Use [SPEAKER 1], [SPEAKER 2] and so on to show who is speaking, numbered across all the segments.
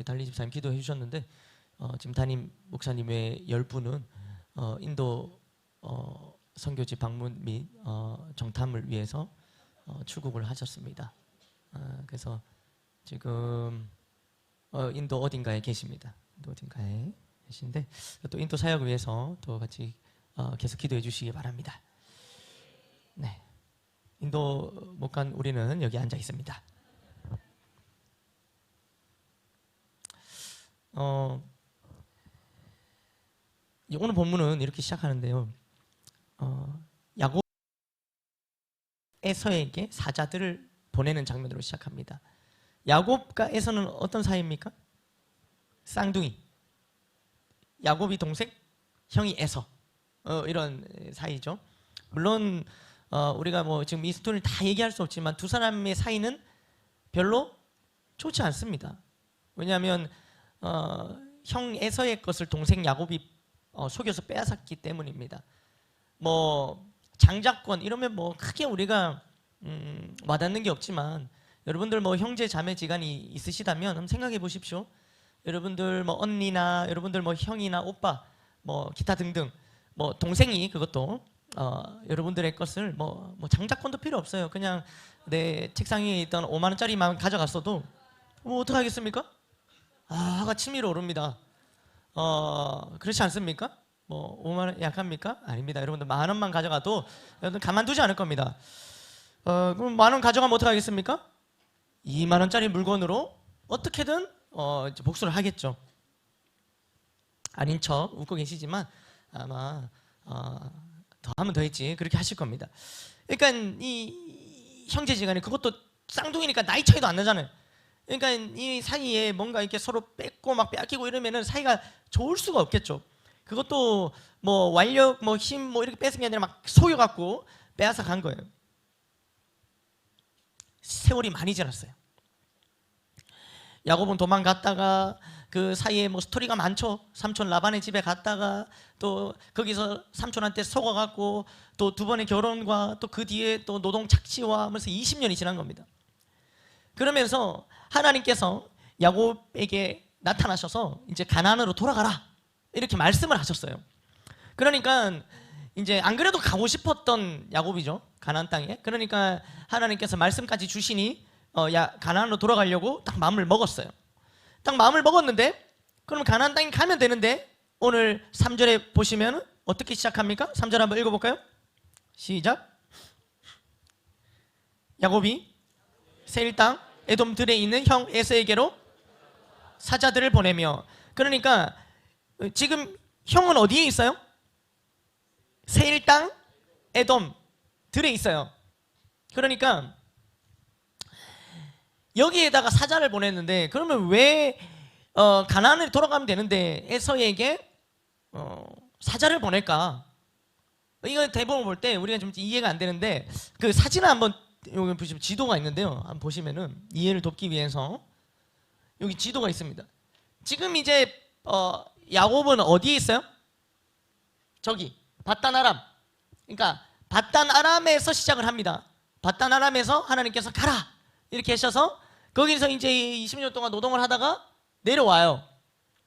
[SPEAKER 1] 우리 달리 집사님 기도해 주셨는데 지금 담임 목사님 외 10분은 인도 선교지 방문 및 정탐을 위해서 출국을 하셨습니다. 그래서 지금 인도 어딘가에 계십니다. 인도 어딘가에 계신데 또 인도 사역을 위해서 또 같이 계속 기도해 주시기 바랍니다. 네, 인도 못 간 우리는 여기 앉아 있습니다. 오늘 본문은 이렇게 시작하는데요. 야곱 에서에게 사자들을 보내는 장면으로 시작합니다. 야곱과 에서는 어떤 사이입니까? 쌍둥이. 야곱이 동생, 형이 에서. 이런 사이죠. 물론 우리가 뭐 지금 이 스토리를 다 얘기할 수 없지만 두 사람의 사이는 별로 좋지 않습니다. 왜냐하면 형 에서의 것을 동생 야곱이 속여서 빼앗았기 때문입니다. 뭐 장자권 이러면 뭐 크게 우리가 와닿는 게 없지만 여러분들 뭐 형제 자매 지간이 있으시다면 한번 생각해 보십시오. 여러분들 뭐 언니나 여러분들 뭐 형이나 오빠 뭐 기타 등등 뭐 동생이 그것도 여러분들의 것을 뭐 장자권도 필요 없어요. 그냥 내 책상 위에 있던 5만 원짜리만 가져갔어도 뭐 어떡하겠습니까? 화가 치밀어 오릅니다. 그렇지 않습니까? 뭐 5만 원 약합니까? 아닙니다. 여러분들 만 원만 가져가도 여러분들 가만두지 않을 겁니다. 그럼 만 원 가져가면 어떡하겠습니까? 2만 원짜리 물건으로 어떻게든 복수를 하겠죠. 아닌 척 웃고 계시지만 아마 더 하면 더 했지 그렇게 하실 겁니다. 그러니까 이 형제지간에 그것도 쌍둥이니까 나이 차이도 안 나잖아요. 그러니까 이 사이에 뭔가 이렇게 서로 뺏고 막 빼앗기고 이러면은 사이가 좋을 수가 없겠죠. 그것도 뭐 완력, 뭐 힘, 뭐 이렇게 뺏은 게 아니라 막 속여갖고 빼앗아 간 거예요. 세월이 많이 지났어요. 야곱은 도망갔다가 그 사이에 뭐 스토리가 많죠. 삼촌 라반의 집에 갔다가 또 거기서 삼촌한테 속아갖고 또 두 번의 결혼과 또 그 뒤에 또 노동 착취와 하면서 20년이 지난 겁니다. 그러면서 하나님께서 야곱에게 나타나셔서 이제 가나안으로 돌아가라 이렇게 말씀을 하셨어요. 그러니까 이제 안 그래도 가고 싶었던 야곱이죠. 가나안 땅에. 그러니까 하나님께서 말씀까지 주시니 가나안으로 돌아가려고 딱 마음을 먹었어요. 딱 마음을 먹었는데 그럼 가나안 땅에 가면 되는데 오늘 3절에 보시면 어떻게 시작합니까? 3절 한번 읽어볼까요? 시작. 야곱이 세일 땅 에돔 들에 있는 형 에서에게로 사자들을 보내며, 그러니까 지금 형은 어디에 있어요? 세일 땅 에돔 들에 있어요. 그러니까 여기에다가 사자를 보냈는데 그러면 왜 가나안을 돌아가면 되는데 에서에게 사자를 보낼까? 이거 대본을 볼 때 우리가 좀 이해가 안 되는데 그 사진을 한번 여기 보시면 지도가 있는데요. 한번 보시면은 이해를 돕기 위해서 여기 지도가 있습니다. 지금 이제 야곱은 어디에 있어요? 저기 밧단 아람. 그러니까 밧단 아람에서 시작을 합니다. 밧단 아람에서 하나님께서 가라 이렇게 하셔서 거기서 이제 20년 동안 노동을 하다가 내려와요.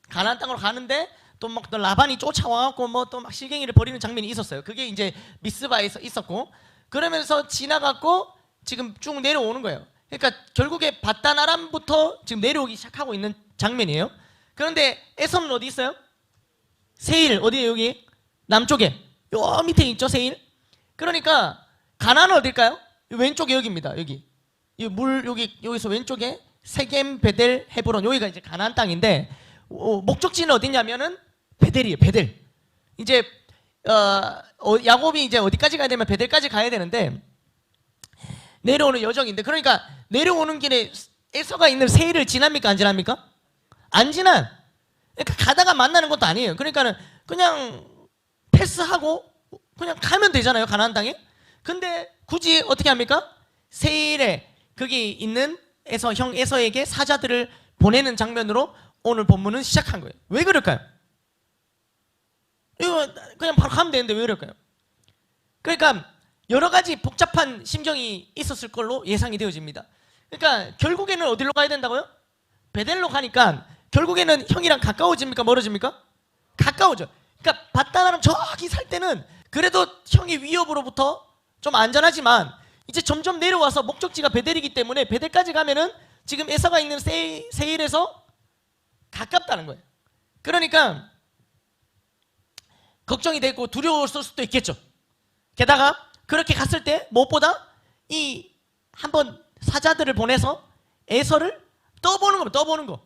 [SPEAKER 1] 가나안 땅으로 가는데 또 막 라반이 쫓아와갖고 뭐 또 막 실갱이를 벌이는 장면이 있었어요. 그게 이제 미스바에서 있었고, 그러면서 지나갔고 지금 쭉 내려오는 거예요. 그러니까 결국에 밧단 아람부터 지금 내려오기 시작하고 있는 장면이에요. 그런데 에서는 어디 있어요? 세일 어디에요? 여기 남쪽에 요 밑에 있죠, 세일. 그러니까 가나안은 어딜까요? 왼쪽에 여기입니다. 여기 여기서 왼쪽에 세겜, 베델, 헤브론, 여기가 이제 가나안 땅인데 목적지는 어디냐면은 베델이에요. 베델. 이제 야곱이 이제 어디까지 가야 되면 베델까지 가야 되는데 내려오는 여정인데, 그러니까 내려오는 길에 에서가 있는 세일을 지납니까 안 지납니까? 안 지나. 그러니까 가다가 만나는 것도 아니에요. 그러니까는 그냥 패스하고 그냥 가면 되잖아요, 가나안 땅에. 근데 굳이 어떻게 합니까? 세일에 거기 있는 형 에서에게 사자들을 보내는 장면으로 오늘 본문은 시작한 거예요. 왜 그럴까요? 이거 그냥 바로 가면 되는데 왜 그럴까요? 그러니까 여러 가지 복잡한 심정이 있었을 걸로 예상이 되어집니다. 그러니까 결국에는 어디로 가야 된다고요? 베델로 가니까 결국에는 형이랑 가까워집니까? 멀어집니까? 가까워져. 그러니까 바다나랑 저기 살 때는 그래도 형이 위협으로부터 좀 안전하지만 이제 점점 내려와서 목적지가 베델이기 때문에 베델까지 가면은 지금 에서가 있는 세일에서 가깝다는 거예요. 그러니까 걱정이 되고 두려웠을 수도 있겠죠. 게다가 그렇게 갔을 때 무엇보다 이 한번 사자들을 보내서 에서를 떠보는 겁니다. 떠보는 거.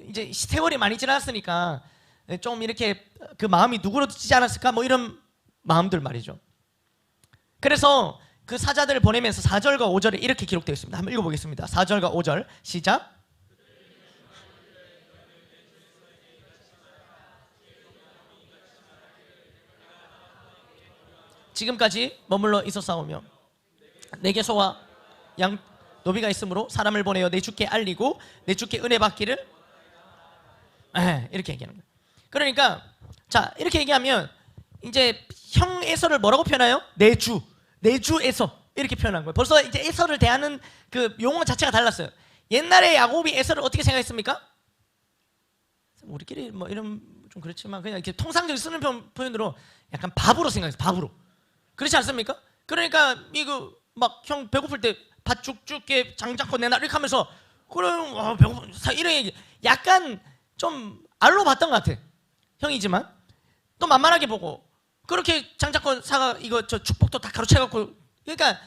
[SPEAKER 1] 이제 세월이 많이 지났으니까 좀 이렇게 그 마음이 누그러지지 않았을까 뭐 이런 마음들 말이죠. 그래서 그 사자들을 보내면서 4절과 5절에 이렇게 기록되어 있습니다. 한번 읽어보겠습니다. 4절과 5절 시작. 지금까지 머물러 있었사오며 내게 소와 양 노비가 있으므로 사람을 보내어 내 주께 알리고 내 주께 은혜 받기를 이렇게 얘기하는 거예요. 그러니까 자 이렇게 얘기하면 이제 형 에서를 뭐라고 표현해요? 내 주 에서 이렇게 표현한 거예요. 벌써 이제 에서를 대하는 그 용어 자체가 달랐어요. 옛날에 야곱이 에서를 어떻게 생각했습니까? 우리끼리 뭐 이런 좀 그렇지만 그냥 이렇게 통상적으로 쓰는 표현으로 약간 밥으로 생각했어요. 밥으로. 그렇지 않습니까? 그러니까 이거 막 형 배고플 때 밥 쭉쭉게 장작고 내놔 이렇게 하면서 그럼 배고파 이런 얘기 약간 좀 알로 봤던 것 같아. 형이지만 또 만만하게 보고 그렇게 장작권 사가 이거 저 축복도 다 가로채갖고 그러니까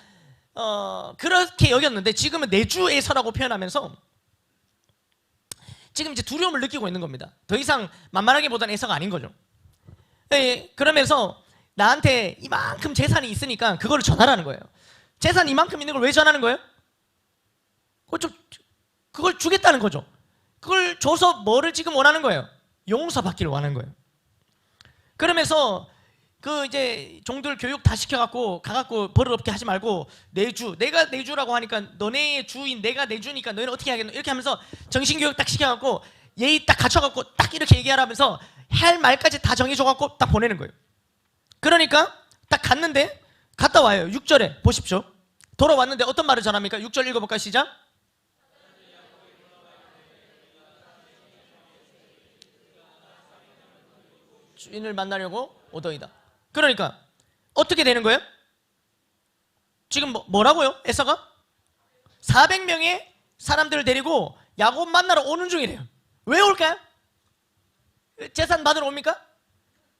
[SPEAKER 1] 그렇게 여겼는데 지금은 내주에서라고 표현하면서 지금 이제 두려움을 느끼고 있는 겁니다. 더 이상 만만하게보다는 에서가 아닌 거죠. 예, 그러면서 나한테 이만큼 재산이 있으니까 그거를 전하라는 거예요. 재산 이만큼 있는 걸 왜 전하는 거예요? 그걸 주겠다는 거죠. 그걸 줘서 뭐를 지금 원하는 거예요? 용서받기를 원하는 거예요. 그러면서 그 이제 종들 교육 다 시켜갖고 가갖고 버릇없게 하지 말고 내가 내주라고 하니까 너네의 주인 내가 내주니까 너희는 어떻게 하겠노 이렇게 하면서 정신교육 딱 시켜갖고 예의 딱 갖춰갖고 딱 이렇게 얘기하라면서 할 말까지 다 정해줘갖고 딱 보내는 거예요. 그러니까 딱 갔는데 갔다 와요. 6절에 보십시오. 돌아왔는데 어떤 말을 전합니까? 6절 읽어볼까요? 시작. 주인을 만나려고 오더이다. 그러니까 어떻게 되는 거예요? 지금 뭐라고요? 에서가 400명의 사람들을 데리고 야곱 만나러 오는 중이래요. 왜 올까요? 재산 받으러 옵니까?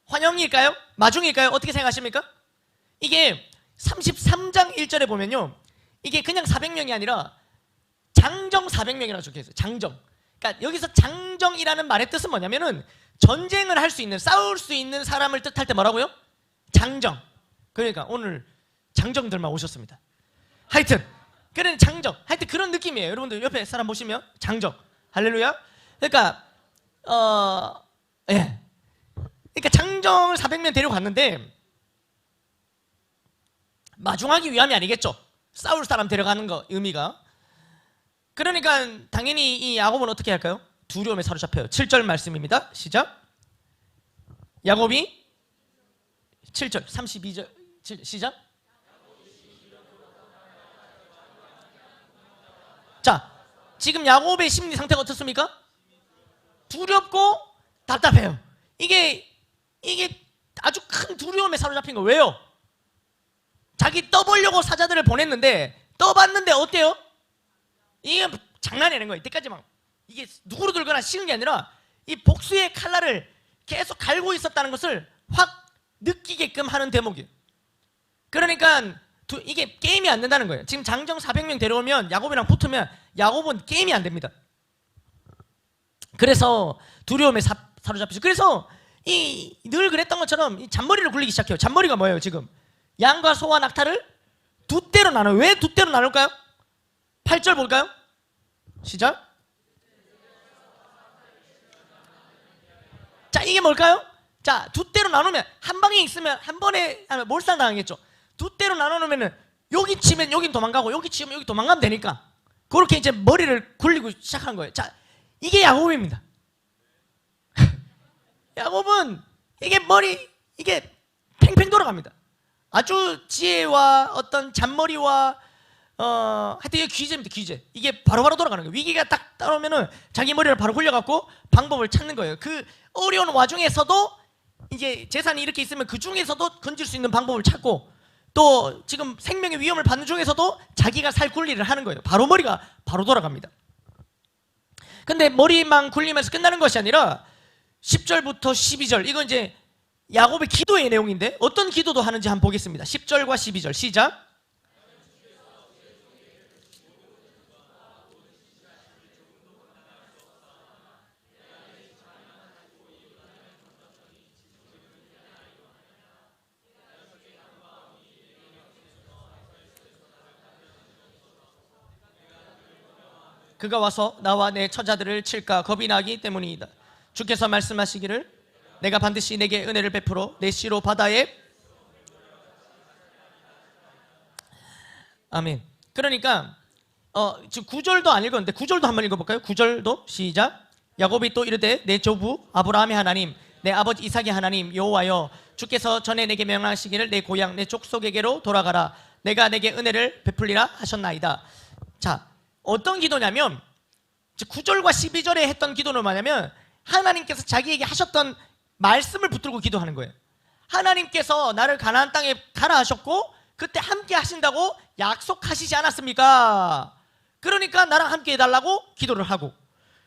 [SPEAKER 1] 환영일까요? 마중일까요? 어떻게 생각하십니까? 이게 33장 1절에 보면요 이게 그냥 400명이 아니라 장정 400명이라고 적혀있어요. 장정. 그러니까 여기서 장정이라는 말의 뜻은 뭐냐면은 전쟁을 할 수 있는 싸울 수 있는 사람을 뜻할 때 뭐라고요? 장정. 그러니까 오늘 장정들만 오셨습니다. 하여튼 그런 장정 하여튼 그런 느낌이에요. 여러분들 옆에 사람 보시면 장정. 할렐루야. 그러니까 예. 그러니까 장정을 400명 데려갔는데 마중하기 위함이 아니겠죠. 싸울 사람 데려가는 거 의미가. 그러니까 당연히 이 야곱은 어떻게 할까요? 두려움에 사로잡혀요. 7절 말씀입니다. 시작. 야곱이 7절 32절 시작. 자, 지금 야곱의 심리 상태가 어떻습니까? 두렵고 답답해요. 이게 아주 큰 두려움에 사로잡힌 거. 왜요? 자기 떠보려고 사자들을 보냈는데 떠봤는데 어때요? 이게 장난이 아닌 거예요. 이때까지 막 이게 누구로 들거나 식은 게 아니라 이 복수의 칼날을 계속 갈고 있었다는 것을 확 느끼게끔 하는 대목이에요. 그러니까 이게 게임이 안 된다는 거예요. 지금 장정 400명 데려오면 야곱이랑 붙으면 야곱은 게임이 안 됩니다. 그래서 두려움에 사로잡히죠. 그래서 늘 그랬던 것처럼 이 잔머리를 굴리기 시작해요. 잔머리가 뭐예요? 지금 양과 소와 낙타를 두 대로 나눠요. 왜 두 대로 나눌까요? 8절 볼까요? 시작. 자, 이게 뭘까요? 자, 두 대로 나누면 한 방에 있으면 한 번에 몰살당하겠죠. 두 대로 나누면은 여기 치면 여긴 도망가고 여기 치면 여기 도망가면 되니까 그렇게 이제 머리를 굴리고 시작한 거예요. 자, 이게 야곱입니다. 야곱은 이게 팽팽 돌아갑니다. 아주 지혜와 어떤 잔머리와 하여튼 이게 귀재입니다. 귀재. 이게 바로바로 돌아가는 거예요. 위기가 딱 따라오면은 자기 머리를 바로 굴려갖고 방법을 찾는 거예요. 그 어려운 와중에서도 이제 재산이 이렇게 있으면 그 중에서도 건질 수 있는 방법을 찾고, 또 지금 생명의 위험을 받는 중에서도 자기가 살 군리를 하는 거예요. 바로 머리가 바로 돌아갑니다. 근데 머리만 굴리면서 끝나는 것이 아니라 10절부터 12절, 이건 이제 야곱의 기도의 내용인데 어떤 기도도 하는지 한번 보겠습니다. 10절과 12절 시작. 그가 와서 나와 내 처자들을 칠까 겁이 나기 때문이다. 주께서 말씀하시기를 내가 반드시 내게 은혜를 베풀어 내 씨로 바다에. 아멘. 그러니까 지금 9절도 안 읽었는데 9절도 한번 읽어볼까요? 9절도 시작. 야곱이 또 이르되 내 조부 아브라함의 하나님 내 아버지 이삭의 하나님 여호와여, 주께서 전에 내게 명하시기를 내 고향 내 족속에게로 돌아가라. 내가 내게 은혜를 베풀리라 하셨나이다. 자, 어떤 기도냐면 9절과 12절에 했던 기도는 뭐냐면 하나님께서 자기에게 하셨던 말씀을 붙들고 기도하는 거예요. 하나님께서 나를 가나안 땅에 가라 하셨고 그때 함께 하신다고 약속하시지 않았습니까? 그러니까 나랑 함께 해달라고 기도를 하고,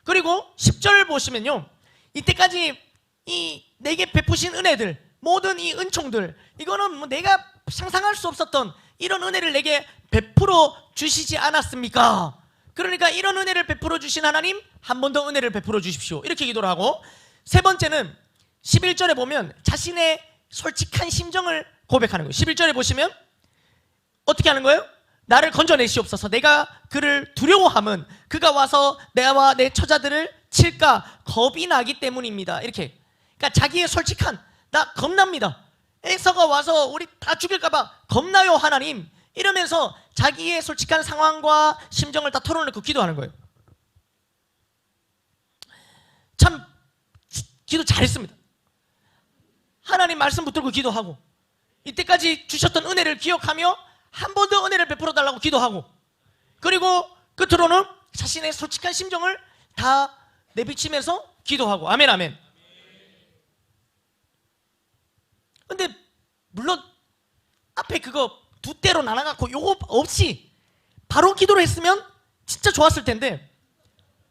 [SPEAKER 1] 그리고 10절 보시면요, 이때까지 이 내게 베푸신 은혜들, 모든 이 은총들, 이거는 뭐 내가 상상할 수 없었던 이런 은혜를 내게 베풀어 주시지 않았습니까? 그러니까 이런 은혜를 베풀어 주신 하나님, 한 번 더 은혜를 베풀어 주십시오, 이렇게 기도를 하고, 세 번째는 11절에 보면 자신의 솔직한 심정을 고백하는 거예요. 11절에 보시면 어떻게 하는 거예요? 나를 건져내시옵소서. 내가 그를 두려워함은 그가 와서 내와 내 처자들을 칠까 겁이 나기 때문입니다. 이렇게. 그러니까 자기의 솔직한, 나 겁납니다, 에서가 와서 우리 다 죽일까 봐 겁나요 하나님, 이러면서 자기의 솔직한 상황과 심정을 다 털어놓고 기도하는 거예요. 참 기도 잘했습니다. 하나님 말씀 붙들고 기도하고, 이때까지 주셨던 은혜를 기억하며 한 번 더 은혜를 베풀어 달라고 기도하고, 그리고 끝으로는 자신의 솔직한 심정을 다 내비치면서 기도하고. 아멘 아멘. 근데 물론 앞에 그거 두 때로 나눠갖고 요거 없이 바로 기도를 했으면 진짜 좋았을 텐데,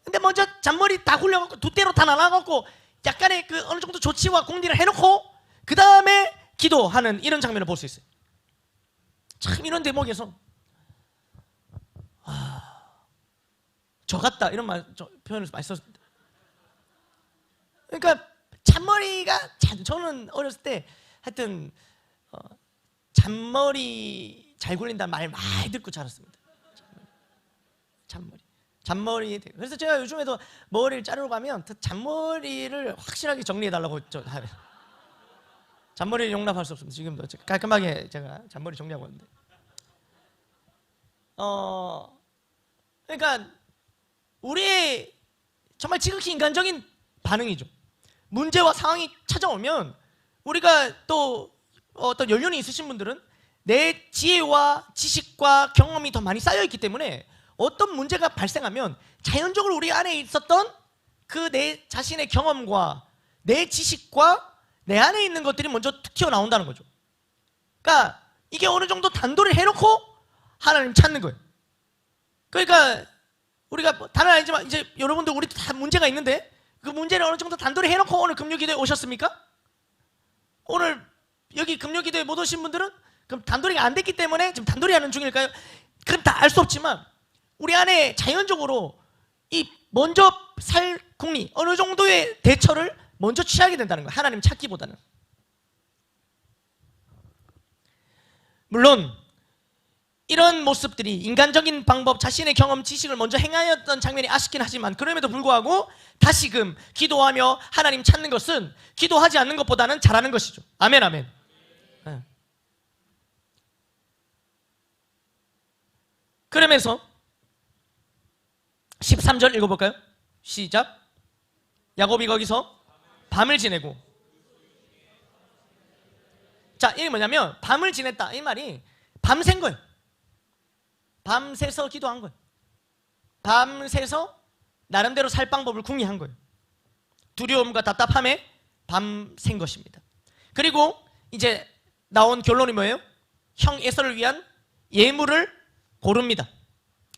[SPEAKER 1] 근데 먼저 잔머리 다 굴려갖고 두 때로 다 나눠갖고 약간의 그 어느 정도 조치와 공리를 해놓고 그 다음에 기도하는 이런 장면을 볼 수 있어요. 참 이런 대목에서 저 같다 이런 표현을 많이 썼습니다. 그러니까 잔머리가, 저는 어렸을 때 하여튼 잔머리 잘 굴린다는 말 많이 듣고 자랐습니다. 잔머리. 그래서 제가 요즘에도 머리를 자르러 가면 잔머리를 확실하게 정리해달라고 잔머리를 용납할 수 없습니다. 지금도 깔끔하게 제가 잔머리 정리하고 있는데, 그러니까 우리의 정말 지극히 인간적인 반응이죠. 문제와 상황이 찾아오면 우리가 또 어떤 연륜이 있으신 분들은 내 지혜와 지식과 경험이 더 많이 쌓여있기 때문에 어떤 문제가 발생하면 자연적으로 우리 안에 있었던 그 내 자신의 경험과 내 지식과 내 안에 있는 것들이 먼저 툭 튀어나온다는 거죠. 그러니까 이게 어느 정도 단도를 해놓고 하나님 찾는 거예요. 그러니까 우리가 다른 아니지만 이제 여러분들 우리 다 문제가 있는데 그 문제를 어느 정도 단도를 해놓고 오늘 금요기도에 오셨습니까? 오늘 여기 금요기도에 못 오신 분들은 그럼 단도리가 안 됐기 때문에 지금 단도리 하는 중일까요? 그럼 다 알 수 없지만 우리 안에 자연적으로 이 먼저 살 궁리, 어느 정도의 대처를 먼저 취하게 된다는 거예요. 하나님 찾기보다는. 물론 이런 모습들이 인간적인 방법, 자신의 경험, 지식을 먼저 행하였던 장면이 아쉽긴 하지만 그럼에도 불구하고 다시금 기도하며 하나님 찾는 것은 기도하지 않는 것보다는 잘하는 것이죠. 아멘 아멘. 네. 그러면서 13절 읽어볼까요? 시작. 야곱이 거기서 밤을 지내고. 자, 이게 뭐냐면 밤을 지냈다 이 말이 밤샌 거예요. 밤새서 기도한 거예요. 밤새서 나름대로 살 방법을 궁리한 거예요. 두려움과 답답함에 밤샌 것입니다. 그리고 이제 나온 결론이 뭐예요? 형 에서를 위한 예물을 고릅니다.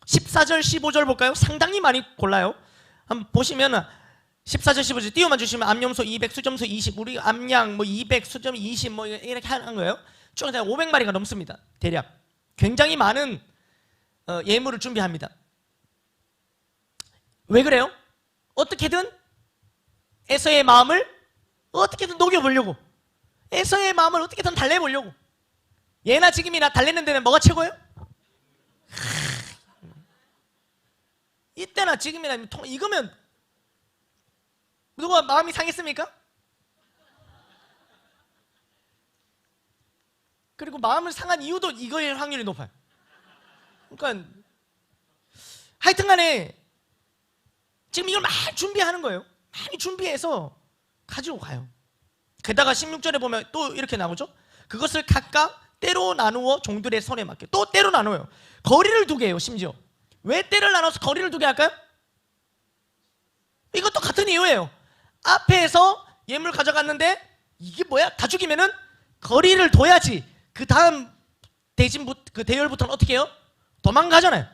[SPEAKER 1] 14절 15절 볼까요? 상당히 많이 골라요. 한번 보시면 14절 15절 띄워만 주시면 암염소 200 수점소 20 우리 암양 뭐 200 수점 20 뭐 이렇게 하는 거예요. 쭉 500마리가 넘습니다. 대략 굉장히 많은 예물을 준비합니다. 왜 그래요? 어떻게든 에서의 마음을 어떻게든 녹여보려고, 에서의 마음을 어떻게든 달래보려고. 예나 지금이나 달래는 데는 뭐가 최고예요? 이때나 지금이나 이거면 누가 마음이 상했습니까? 그리고 마음을 상한 이유도 이거일 확률이 높아요. 그러니까 하여튼 간에 지금 이걸 많이 준비하는 거예요. 많이 준비해서 가지고 가요. 게다가 16절에 보면 또 이렇게 나오죠. 그것을 각각 때로 나누어 종들의 손에 맡겨. 또 때로 나눠요. 거리를 두게 해요. 심지어 왜 때를 나눠서 거리를 두게 할까요? 이것도 같은 이유예요. 앞에서 예물 가져갔는데 이게 뭐야? 다 죽이면은 거리를 둬야지 그 다음 그 대열부터는 어떻게 해요? 도망가잖아요.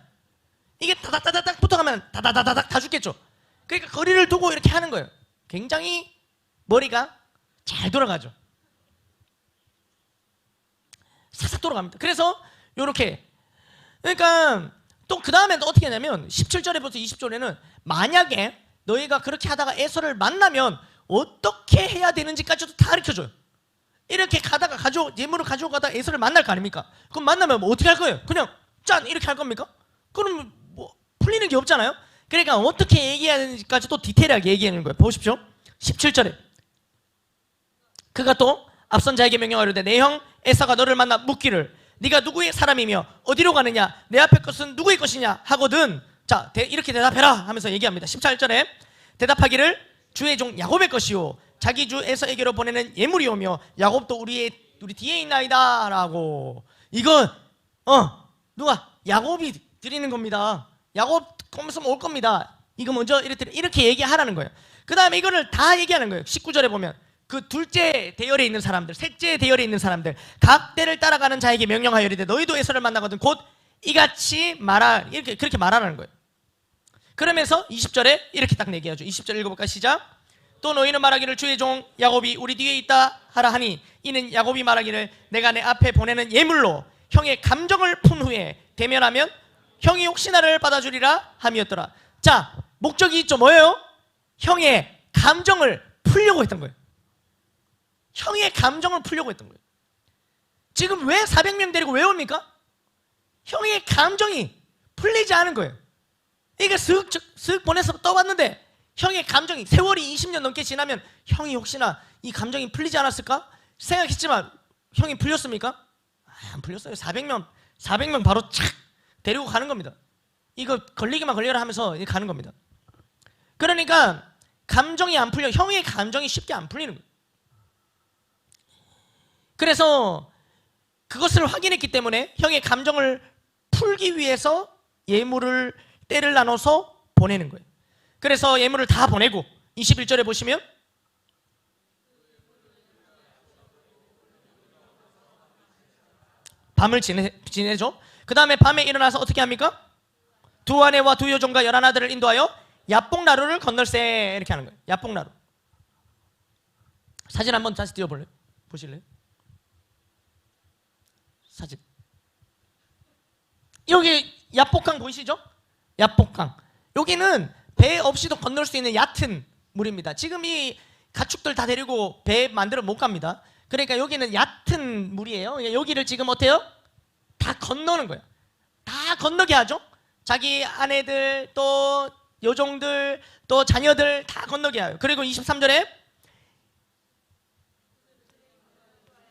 [SPEAKER 1] 이게 다닥다닥 붙어가면 다다다닥 다 죽겠죠. 그러니까 거리를 두고 이렇게 하는 거예요. 굉장히 머리가 잘 돌아가죠. 싹싹 돌아갑니다. 그래서 요렇게, 그러니까 또 그 다음에 어떻게 하냐면 17절에부터 20절에는 만약에 너희가 그렇게 하다가 에서를 만나면 어떻게 해야 되는지까지도 다 가르쳐줘요. 이렇게 가다가 예물을 가져가다 에서를 만날 거 아닙니까? 그럼 만나면 뭐 어떻게 할 거예요? 그냥 짠 이렇게 할 겁니까? 그럼 뭐 풀리는 게 없잖아요. 그러니까 어떻게 얘기해야 되는지까지 또 디테일하게 얘기하는 거예요. 보십시오. 17절에 그가 또 앞선 자에게 명령하려되 내 형 에사가 너를 만나 묻기를 네가 누구의 사람이며 어디로 가느냐 내 앞에 것은 누구의 것이냐 하거든. 자 이렇게 대답해라 하면서 얘기합니다. 18절에 대답하기를 주의 종 야곱의 것이요 자기 주 에서에게로 보내는 예물이오며 야곱도 우리 뒤에 있나이다 라고. 이거 누가 야곱이 드리는 겁니다. 야곱 검수면 올 겁니다. 이거 먼저 이렇게 얘기하라는 거예요. 그 다음에 이거를 다 얘기하는 거예요. 19절에 보면 그 둘째 대열에 있는 사람들, 셋째 대열에 있는 사람들 각 때를 따라가는 자에게 명령하여리되 너희도 에서를 만나거든 곧 이같이 말하, 이렇게 그렇게 말하라는 거예요. 그러면서 20절에 이렇게 딱 얘기하죠. 20절 읽어볼까? 시작. 또 너희는 말하기를 주의 종 야곱이 우리 뒤에 있다 하라 하니 이는 야곱이 말하기를 내가 내 앞에 보내는 예물로 형의 감정을 푼 후에 대면하면 형이 혹시 나를 받아주리라 함이었더라. 자, 목적이 있죠. 뭐예요? 형의 감정을 풀려고 했던 거예요. 형의 감정을 풀려고 했던 거예요. 지금 왜 400명 데리고 왜 옵니까? 형의 감정이 풀리지 않은 거예요. 이게 쓱 보내서 떠봤는데 형의 감정이 세월이 20년 넘게 지나면 형이 혹시나 이 감정이 풀리지 않았을까? 생각했지만 형이 풀렸습니까? 안 풀렸어요. 400명 바로 착 데리고 가는 겁니다. 이거 걸리기만 걸려라 하면서 가는 겁니다. 그러니까 감정이 안 풀려, 형의 감정이 쉽게 안 풀리는 거예요. 그래서 그것을 확인했기 때문에 형의 감정을 풀기 위해서 예물을 때를 나눠서 보내는 거예요. 그래서 예물을 다 보내고 21절에 보시면 밤을 지내죠. 그 다음에 밤에 일어나서 어떻게 합니까? 두 아내와 두 여종과 11아들을 인도하여 야복나루를 건널세 이렇게 하는 거예요. 야복나루. 사진 한번 다시 띄워볼래요? 보실래요? 사진. 여기 야복강 보이시죠? 야복강. 여기는 배 없이도 건널 수 있는 얕은 물입니다. 지금 이 가축들 다 데리고 배 만들어 못 갑니다. 그러니까 여기는 얕은 물이에요. 여기를 지금 어때요? 다 건너는 거예요. 다 건너게 하죠. 자기 아내들 또 여종들 또 자녀들 다 건너게 해요. 그리고 23절에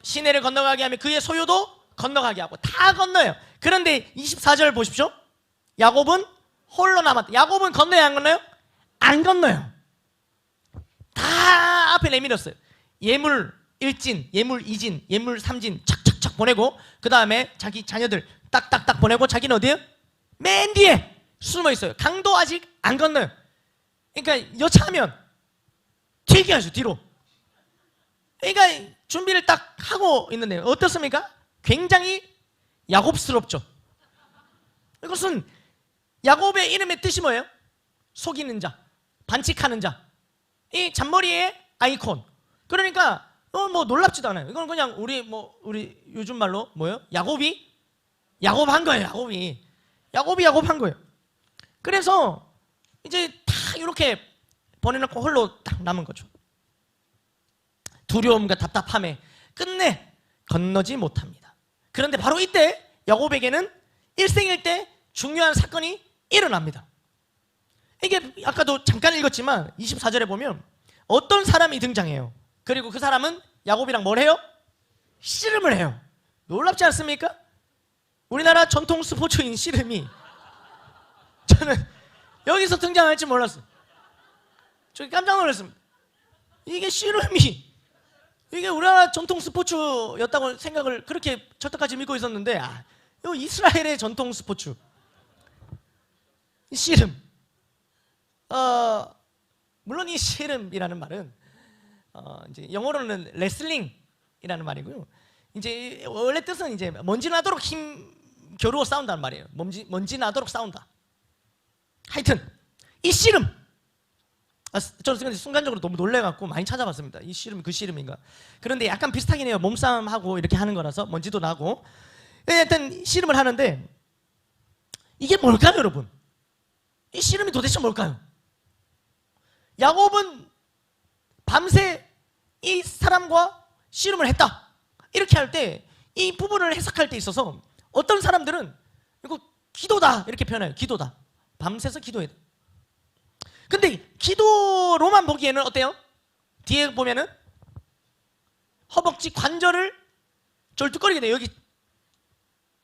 [SPEAKER 1] 시내를 건너가게 하면 그의 소유도 건너가게 하고 다 건너요. 그런데 24절 보십시오. 야곱은 홀로 남았다. 야곱은 건너야 안 건너요? 안 건너요. 다 앞에 내밀었어요. 예물 1진, 예물 2진, 예물 3진 착착착 보내고 그 다음에 자기 자녀들 딱딱딱 보내고 자기는 어디에요? 맨 뒤에 숨어 있어요. 강도 아직 안 건너요. 그러니까 여차하면 튀겨야죠, 뒤로. 그러니까 준비를 딱 하고 있는데 어떻습니까? 굉장히 야곱스럽죠. 이것은 야곱의 이름의 뜻이 뭐예요? 속이는 자, 반칙하는 자. 이 잔머리의 아이콘. 그러니까 뭐 놀랍지도 않아요. 이건 그냥 우리 요즘 말로 뭐예요? 야곱한 거예요. 야곱한 거예요. 그래서 이제 다 이렇게 보내놓고 홀로 딱 남은 거죠. 두려움과 답답함에 끝내 건너지 못합니다. 그런데 바로 이때 야곱에게는 일생일 때 중요한 사건이 일어납니다. 이게 아까도 잠깐 읽었지만 24절에 보면 어떤 사람이 등장해요. 그리고 그 사람은 야곱이랑 뭘 해요? 씨름을 해요. 놀랍지 않습니까? 우리나라 전통 스포츠인 씨름이 저는 여기서 등장할 줄 몰랐어요. 저 깜짝 놀랐습니다. 이게 씨름이 이게 우리나라 전통 스포츠였다고 생각을 그렇게 철떡같이 믿고 있었는데 이거 이스라엘의 전통 스포츠 씨름. 물론 이 씨름이라는 말은 이제 영어로는 레슬링이라는 말이고요. 이제 원래 뜻은 이제 먼지 나도록 힘 겨루어 싸운다는 말이에요. 먼지 나도록 싸운다. 하여튼 이 씨름, 저는 순간적으로 너무 놀래갖고 많이 찾아봤습니다. 이 씨름이 그 씨름인가. 그런데 약간 비슷하긴 해요. 몸싸움하고 이렇게 하는 거라서 먼지도 나고. 하여튼 씨름을 하는데 이게 뭘까요, 여러분? 이 씨름이 도대체 뭘까요? 야곱은 밤새 이 사람과 씨름을 했다. 이렇게 할 때 이 부분을 해석할 때 있어서 어떤 사람들은 이거 기도다 이렇게 표현해요. 기도다. 밤새서 기도해야 돼. 근데 기도로만 보기에는 어때요? 뒤에 보면은 허벅지 관절을 절뚝거리게 돼요. 여기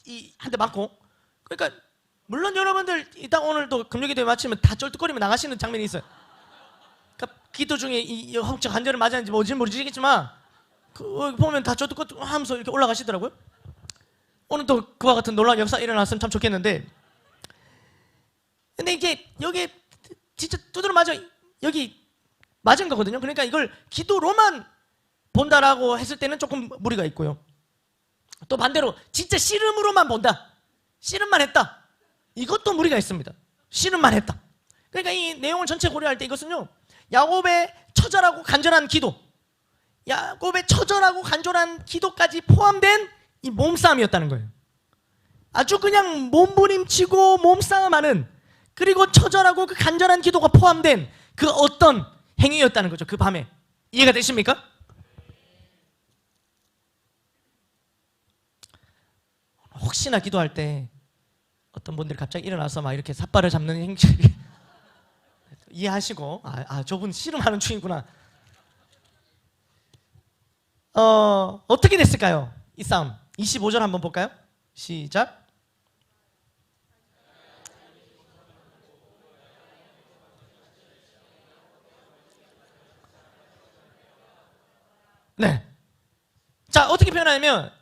[SPEAKER 1] 이 한 대 맞고. 그러니까 물론 여러분들 이따 오늘도 금요기도에 마치면 다 쩔뚝거리면 나가시는 장면이 있어요. 그러니까 기도 중에 이 허벅지 관절을 맞았는지 뭔지는 모르시겠지만 그 보면 다 쩔뚝거리고 하면서 이렇게 올라가시더라고요. 오늘도 그와 같은 놀라운 역사 일어났으면 참 좋겠는데, 근데 이게 여기 진짜 두드러 맞아 여기 맞은 거거든요. 그러니까 이걸 기도로만 본다라고 했을 때는 조금 무리가 있고요. 또 반대로 진짜 씨름으로만 본다, 씨름만 했다, 이것도 무리가 있습니다. 씨름만 했다. 그러니까 이 내용을 전체 고려할 때 이것은요, 야곱의 처절하고 간절한 기도, 야곱의 처절하고 간절한 기도까지 포함된 이 몸싸움이었다는 거예요. 아주 그냥 몸부림치고 몸싸움하는, 그리고 처절하고 그 간절한 기도가 포함된 그 어떤 행위였다는 거죠. 그 밤에. 이해가 되십니까? 혹시나 기도할 때 어떤 분들이 갑자기 일어나서 막 이렇게 삿발을 잡는 행실 이해하시고, 저분 씨름하는 중이구나. 어떻게 됐을까요? 이 싸움. 25절 한번 볼까요? 시작. 네. 자, 어떻게 표현하냐면,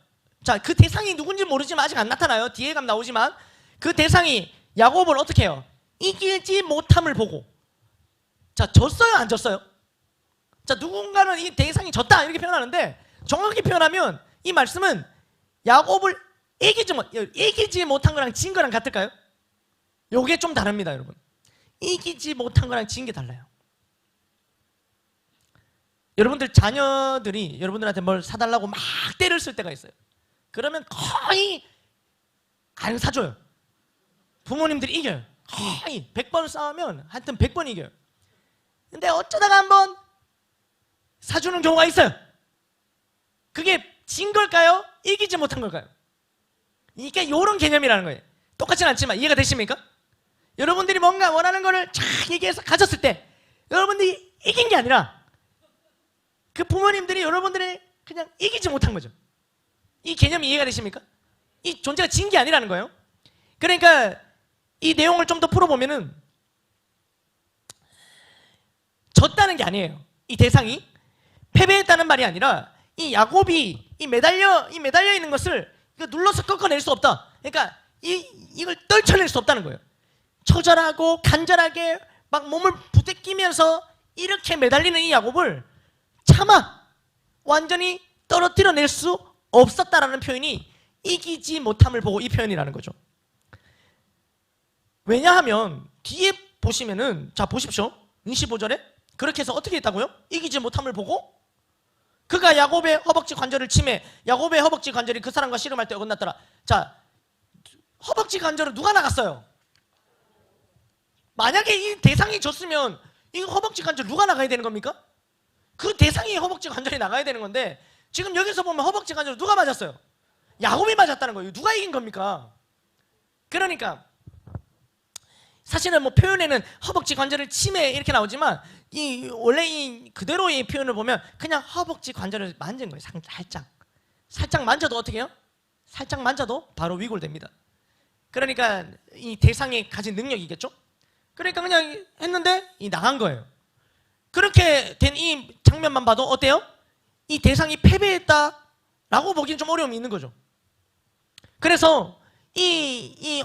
[SPEAKER 1] 자, 그 대상이 누군지 모르지만 아직 안 나타나요. 뒤에 가면 나오지만 그 대상이 야곱을 어떻게 해요? 이기지 못함을 보고, 자, 졌어요, 안 졌어요? 자, 누군가는 이 대상이 졌다 이렇게 표현하는데, 정확히 표현하면 이 말씀은 야곱을 이기지 못한 거랑 진 거랑 같을까요? 요게 좀 다릅니다, 여러분. 이기지 못한 거랑 진 게 달라요. 여러분들 자녀들이 여러분들한테 뭘 사달라고 막 때를 쓸 때가 있어요. 그러면 거의 안 사줘요. 부모님들이 이겨요. 거의 100번 싸우면 하여튼 100번 이겨요. 근데 어쩌다가 한번 사주는 경우가 있어요. 그게 진 걸까요? 이기지 못한 걸까요? 이게 이런 개념이라는 거예요. 똑같진 않지만 이해가 되십니까? 여러분들이 뭔가 원하는 거를 쫙 얘기해서 가졌을 때 여러분들이 이긴 게 아니라 그 부모님들이 여러분들을 그냥 이기지 못한 거죠. 이 개념이 이해가 되십니까? 이 존재가 진 게 아니라는 거예요. 그러니까 이 내용을 좀 더 풀어보면은 졌다는 게 아니에요. 이 대상이 패배했다는 말이 아니라 이 야곱이 이 매달려 있는 것을 눌러서 꺾어낼 수 없다. 그러니까 이걸 떨쳐낼 수 없다는 거예요. 처절하고 간절하게 막 몸을 부대끼면서 이렇게 매달리는 이 야곱을 차마 완전히 떨어뜨려낼 수 없었다라는 표현이 이기지 못함을 보고 이 표현이라는 거죠. 왜냐하면 뒤에 보시면은, 자 보십시오. 25절에 그렇게 해서 어떻게 했다고요? 이기지 못함을 보고 그가 야곱의 허벅지 관절을 치매, 야곱의 허벅지 관절이 그 사람과 씨름할 때 어긋났더라. 자, 허벅지 관절은 누가 나갔어요? 만약에 이 대상이 졌으면 이 허벅지 관절 누가 나가야 되는 겁니까? 그 대상이 허벅지 관절이 나가야 되는 건데, 지금 여기서 보면 허벅지 관절 누가 맞았어요? 야곱이 맞았다는 거예요. 누가 이긴 겁니까? 그러니까 사실은 뭐 표현에는 허벅지 관절을 치매 이렇게 나오지만 원래 이 그대로의 표현을 보면 그냥 허벅지 관절을 만진 거예요. 살짝 만져도 어떻게 해요? 살짝 만져도 바로 위골됩니다. 그러니까 이 대상이 가진 능력이겠죠? 그러니까 그냥 했는데 나간 거예요. 그렇게 된 이 장면만 봐도 어때요? 이 대상이 패배했다라고 보기엔 좀 어려움이 있는 거죠. 그래서 이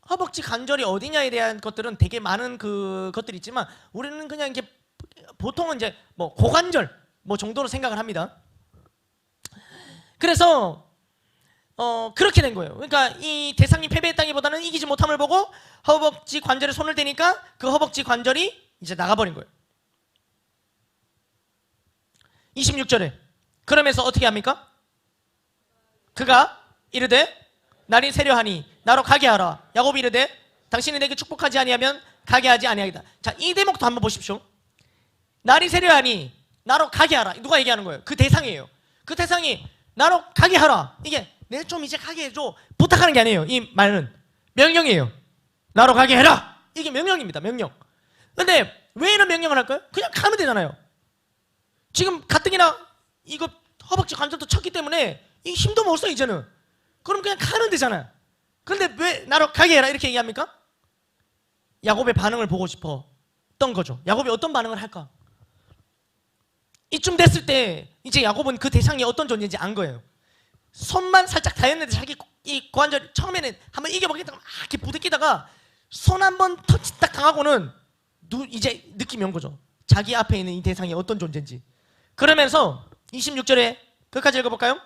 [SPEAKER 1] 허벅지 관절이 어디냐에 대한 것들은 되게 많은 것들이 있지만, 우리는 그냥 이제 보통은 이제 뭐 고관절 뭐 정도로 생각을 합니다. 그래서 그렇게 된 거예요. 그러니까 이 대상이 패배했다기보다는 이기지 못함을 보고 허벅지 관절에 손을 대니까 그 허벅지 관절이 이제 나가버린 거예요. 26절에 그러면서 어떻게 합니까? 그가 이르되 날이 세려하니 나로 가게 하라. 야곱이 이르되 당신이 내게 축복하지 아니하면 가게 하지 아니하겠다. 자, 이 대목도 한번 보십시오. 날이 세려하니 나로 가게 하라. 누가 얘기하는 거예요? 그 대상이에요. 그 대상이 나로 가게 하라. 이게 내 좀 이제 가게 해줘 부탁하는 게 아니에요. 이 말은 명령이에요. 나로 가게 해라. 이게 명령입니다. 명령. 근데 왜 이런 명령을 할까요? 그냥 가면 되잖아요. 지금 가뜩이나 이거 허벅지 관절도 쳤기 때문에 이 힘도 못 써 이제는. 그럼 그냥 가면 되잖아요. 그런데 왜 나로 가게 해라 이렇게 얘기합니까? 야곱의 반응을 보고 싶었던 거죠. 야곱이 어떤 반응을 할까? 이쯤 됐을 때 이제 야곱은 그 대상이 어떤 존재인지 안 거예요. 손만 살짝 닿였는데 자기 이 고관절 처음에는 한번 이겨보겠다고 막 이렇게 부대끼다가 손 한번 터치 딱 당하고는 이제 느낌이 온 거죠. 자기 앞에 있는 이 대상이 어떤 존재인지. 그러면서 26절에 끝까지 읽어볼까요?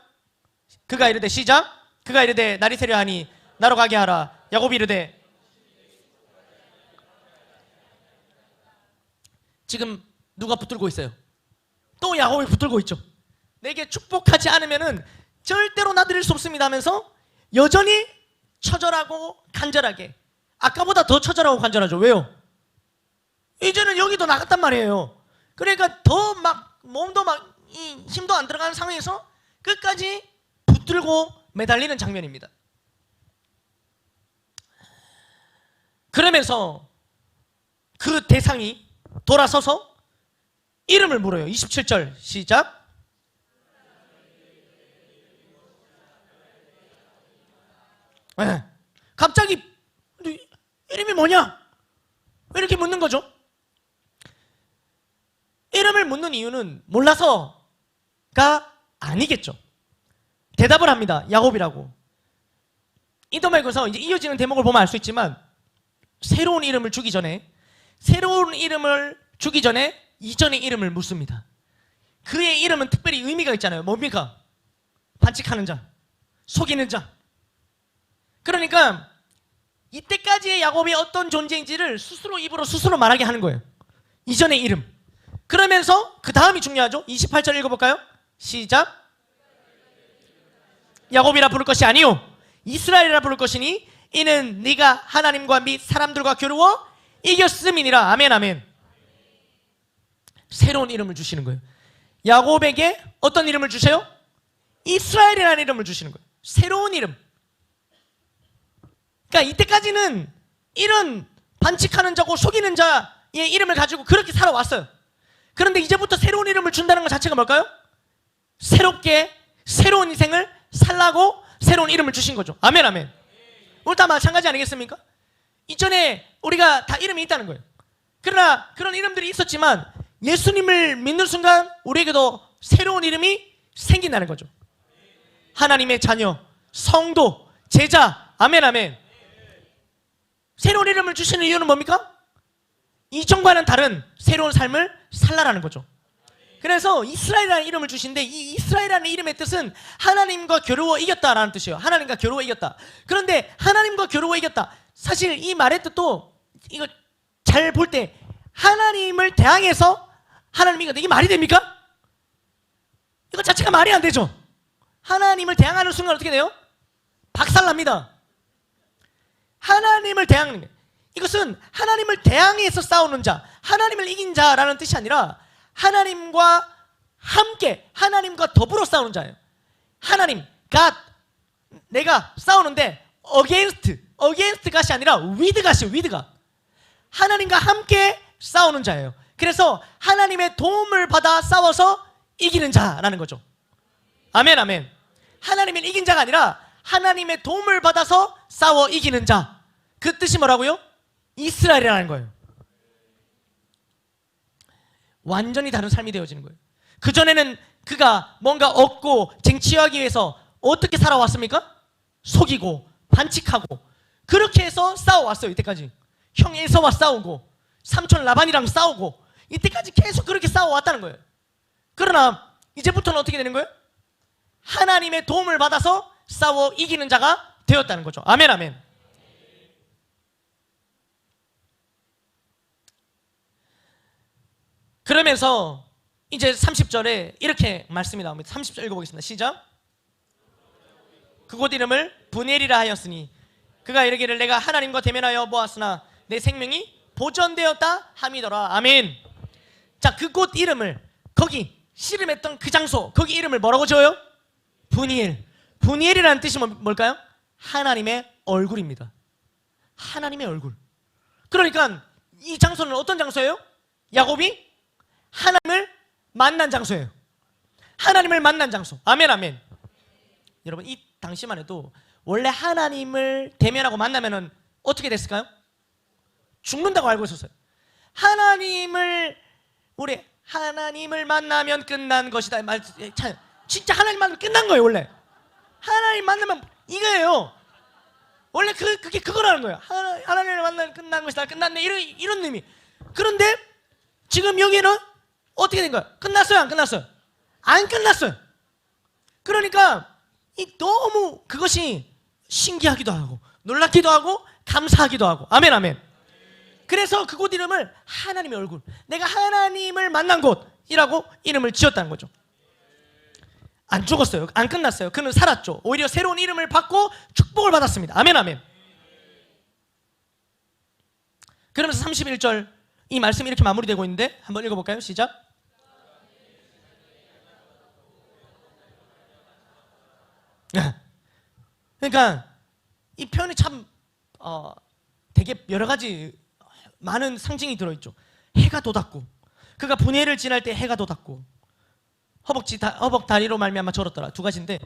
[SPEAKER 1] 그가 이르되 시작. 그가 이르되 날이 세려하니 나로 가게 하라. 야곱이 이르되, 지금 누가 붙들고 있어요? 또 야곱이 붙들고 있죠. 내게 축복하지 않으면은 절대로 놔드릴 수 없습니다 하면서 여전히 처절하고 간절하게, 아까보다 더 처절하고 간절하죠. 왜요? 이제는 여기도 나갔단 말이에요. 그러니까 더 막 몸도 막 힘도 안 들어가는 상황에서 끝까지 붙들고 매달리는 장면입니다. 그러면서 그 대상이 돌아서서 이름을 물어요. 27절 시작. 네. 갑자기 이름이 뭐냐? 왜 이렇게 묻는 거죠? 이름을 묻는 이유는 몰라서가 아니겠죠. 대답을 합니다. 야곱이라고. 이도말고서 이제 이어지는 대목을 보면 알 수 있지만, 새로운 이름을 주기 전에 이전의 이름을 묻습니다. 그의 이름은 특별히 의미가 있잖아요. 뭡니까? 반칙하는 자, 속이는 자. 그러니까 이때까지의 야곱이 어떤 존재인지를 스스로 입으로 스스로 말하게 하는 거예요. 이전의 이름. 그러면서 그 다음이 중요하죠. 28절 읽어볼까요? 시작. 야곱이라 부를 것이 아니요 이스라엘이라 부를 것이니 이는 네가 하나님과 및 사람들과 겨루어 이겼음이니라. 아멘 아멘. 새로운 이름을 주시는 거예요. 야곱에게 어떤 이름을 주세요? 이스라엘이라는 이름을 주시는 거예요. 새로운 이름. 그러니까 이때까지는 이런 반칙하는 자고 속이는 자의 이름을 가지고 그렇게 살아왔어요. 그런데 이제부터 새로운 이름을 준다는 것 자체가 뭘까요? 새롭게 새로운 인생을 살라고 새로운 이름을 주신 거죠. 아멘 아멘. 오늘 다 마찬가지 아니겠습니까? 이전에 우리가 다 이름이 있다는 거예요. 그러나 그런 이름들이 있었지만 예수님을 믿는 순간 우리에게도 새로운 이름이 생긴다는 거죠. 하나님의 자녀, 성도, 제자. 아멘 아멘. 새로운 이름을 주시는 이유는 뭡니까? 이전과는 다른 새로운 삶을 살라라는 거죠. 그래서 이스라엘이라는 이름을 주시는데 이 이스라엘이라는 이름의 뜻은 하나님과 겨루어 이겼다라는 뜻이에요. 하나님과 겨루어 이겼다. 그런데 하나님과 겨루어 이겼다. 사실 이 말의 뜻도 이거 잘 볼 때 하나님을 대항해서 하나님이 이겼다. 이게 말이 됩니까? 이거 자체가 말이 안 되죠. 하나님을 대항하는 순간 어떻게 돼요? 박살납니다. 하나님을 대항하는 게 이것은 하나님을 대항해서 싸우는 자, 하나님을 이긴 자라는 뜻이 아니라 하나님과 함께, 하나님과 더불어 싸우는 자예요. 하나님, God, 내가 싸우는데 against God이 아니라 with God이에요. with God. 하나님과 함께 싸우는 자예요. 그래서 하나님의 도움을 받아 싸워서 이기는 자라는 거죠. 아멘, 아멘. 하나님을 이긴 자가 아니라 하나님의 도움을 받아서 싸워 이기는 자. 그 뜻이 뭐라고요? 이스라엘이라는 거예요. 완전히 다른 삶이 되어지는 거예요. 그전에는 그가 뭔가 얻고 쟁취하기 위해서 어떻게 살아왔습니까? 속이고 반칙하고 그렇게 해서 싸워왔어요. 이때까지 형 에서와 싸우고 삼촌 라반이랑 싸우고 이때까지 계속 그렇게 싸워왔다는 거예요. 그러나 이제부터는 어떻게 되는 거예요? 하나님의 도움을 받아서 싸워 이기는 자가 되었다는 거죠. 아멘, 아멘. 그러면서 이제 30절에 이렇게 말씀이 나옵니다. 30절 읽어보겠습니다. 시작. 그곳 이름을 브니엘이라 하였으니 그가 이르기를 내가 하나님과 대면하여 보았으나 내 생명이 보존되었다 함이더라. 아멘. 자, 그곳 이름을, 거기 씨름했던 그 장소, 거기 이름을 뭐라고 지어요? 브니엘. 브니엘이라는 뜻이 뭘까요? 하나님의 얼굴입니다. 하나님의 얼굴. 그러니까 이 장소는 어떤 장소예요? 야곱이 하나님을 만난 장소예요. 하나님을 만난 장소. 아멘, 아멘. 여러분, 이 당시만 해도 원래 하나님을 대면하고 만나면은 어떻게 됐을까요? 죽는다고 알고 있었어요. 우리 하나님을 만나면 끝난 것이다. 진짜 하나님 만나면 끝난 거예요. 원래 하나님 만나면 이거예요. 원래 그게 그거라는 거예요. 하나님을 만나면 끝난 것이다. 끝났네. 이런 의미. 그런데 지금 여기는 어떻게 된 거야? 끝났어요? 안 끝났어요? 안 끝났어요. 그러니까 너무 그것이 신기하기도 하고 놀랍기도 하고 감사하기도 하고. 아멘, 아멘. 그래서 그곳 이름을 하나님의 얼굴, 내가 하나님을 만난 곳이라고 이름을 지었다는 거죠. 안 죽었어요. 안 끝났어요. 그는 살았죠. 오히려 새로운 이름을 받고 축복을 받았습니다. 아멘, 아멘. 그러면서 31절 이 말씀이 이렇게 마무리되고 있는데 한번 읽어볼까요? 시작. 그러니까 이 표현이 참 되게 여러 가지 많은 상징이 들어있죠. 해가 돋았고, 그가 분해를 지날 때 해가 돋았고, 허벅 다리로 말미암아 절었더라. 두 가지인데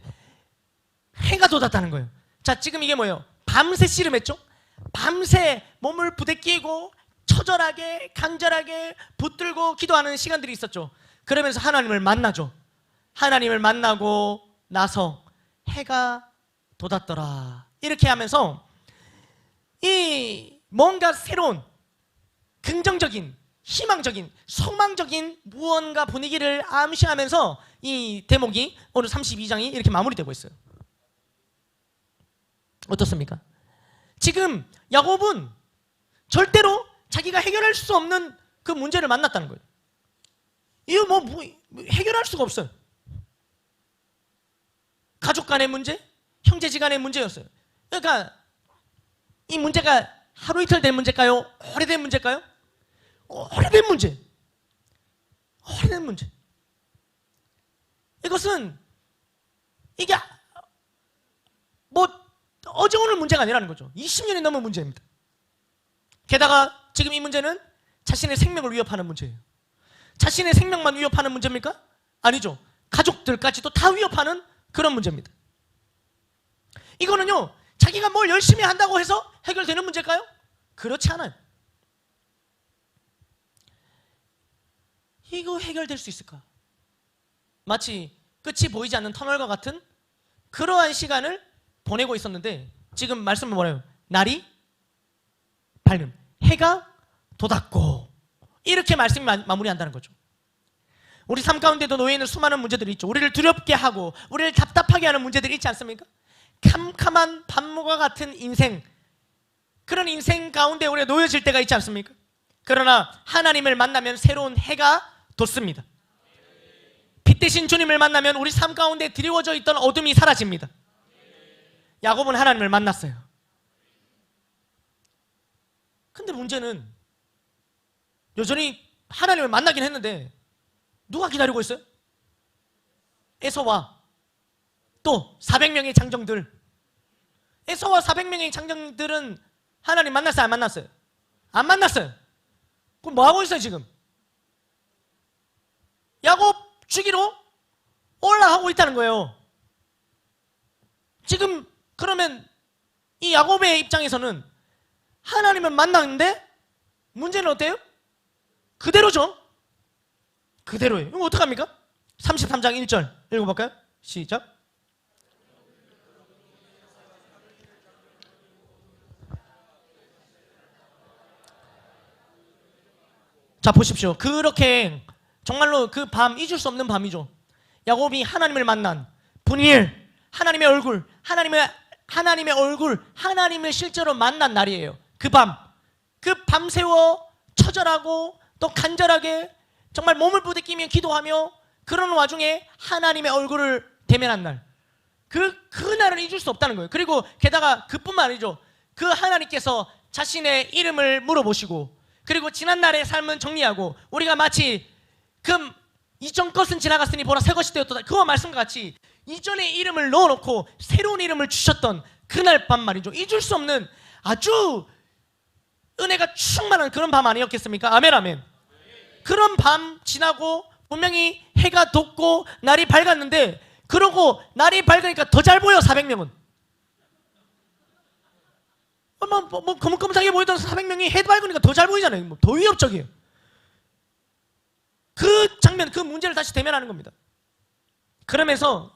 [SPEAKER 1] 해가 돋았다는 거예요. 자, 지금 이게 뭐예요? 밤새 씨름했죠. 밤새 몸을 부대끼고 처절하게 간절하게 붙들고 기도하는 시간들이 있었죠. 그러면서 하나님을 만나죠. 하나님을 만나고 나서 해가 돋았더라. 이렇게 하면서 이 뭔가 새로운 긍정적인, 희망적인, 소망적인 무언가 분위기를 암시하면서 이 대목이 오늘 32장이 이렇게 마무리되고 있어요. 어떻습니까? 지금 야곱은 절대로 자기가 해결할 수 없는 그 문제를 만났다는 거예요. 이거 뭐 해결할 수가 없어요. 가족 간의 문제, 형제지간의 문제였어요. 그러니까 이 문제가 하루 이틀 된 문제일까요? 오래된 문제일까요? 오래된 문제. 오래된 문제. 이것은 이게 뭐 어제 오늘 문제가 아니라는 거죠. 20년이 넘은 문제입니다. 게다가 지금 이 문제는 자신의 생명을 위협하는 문제예요. 자신의 생명만 위협하는 문제입니까? 아니죠. 가족들까지도 다 위협하는 그런 문제입니다. 이거는요, 자기가 뭘 열심히 한다고 해서 해결되는 문제일까요? 그렇지 않아요. 이거 해결될 수 있을까? 마치 끝이 보이지 않는 터널과 같은 그러한 시간을 보내고 있었는데 지금 말씀은 뭐래요? 날이 밝음, 해가 돋았고, 이렇게 말씀이 마무리한다는 거죠. 우리 삶 가운데도 놓여 있는 수많은 문제들이 있죠. 우리를 두렵게 하고 우리를 답답하게 하는 문제들이 있지 않습니까? 캄캄한 밤과 같은 인생, 그런 인생 가운데 우리가 놓여질 때가 있지 않습니까? 그러나 하나님을 만나면 새로운 해가 돋습니다. 빛 대신 주님을 만나면 우리 삶 가운데 드리워져 있던 어둠이 사라집니다. 야곱은 하나님을 만났어요. 근데 문제는 여전히 하나님을 만나긴 했는데 누가 기다리고 있어요? 에서와 또 400명의 장정들. 에서와 400명의 장정들은 하나님 만났어요? 안 만났어요? 안 만났어요. 그럼 뭐 하고 있어요 지금? 야곱 죽이러 올라가고 있다는 거예요. 지금 그러면 이 야곱의 입장에서는 하나님을 만났는데 문제는 어때요? 그대로죠. 그대로예요. 그럼 어떡합니까? 33장 1절 읽어볼까요? 시작. 자 보십시오. 그렇게 정말로 그 밤 잊을 수 없는 밤이죠. 야곱이 하나님을 만난 분일, 하나님의 얼굴, 하나님의 얼굴, 하나님을 실제로 만난 날이에요. 그 밤, 그 밤새워 처절하고 또 간절하게 정말 몸을 부대끼며 기도하며 그런 와중에 하나님의 얼굴을 대면한 날, 그날을 잊을 수 없다는 거예요. 그리고 게다가 그뿐만 아니죠. 그 하나님께서 자신의 이름을 물어보시고, 그리고 지난날의 삶은 정리하고 우리가 마치 이전 것은 지나갔으니 보라 새 것이 되었다, 그와 말씀과 같이 이전의 이름을 넣어놓고 새로운 이름을 주셨던 그날 밤 말이죠. 잊을 수 없는 아주 은혜가 충만한 그런 밤 아니었겠습니까? 아멘 아멘. 그런 밤 지나고 분명히 해가 돋고 날이 밝았는데, 그러고 날이 밝으니까 더 잘 보여. 400명은 거뭇거뭇하게 보이던 400명이 해 밝으니까 더 잘 보이잖아요. 더 위협적이에요. 그 장면, 그 문제를 다시 대면하는 겁니다. 그러면서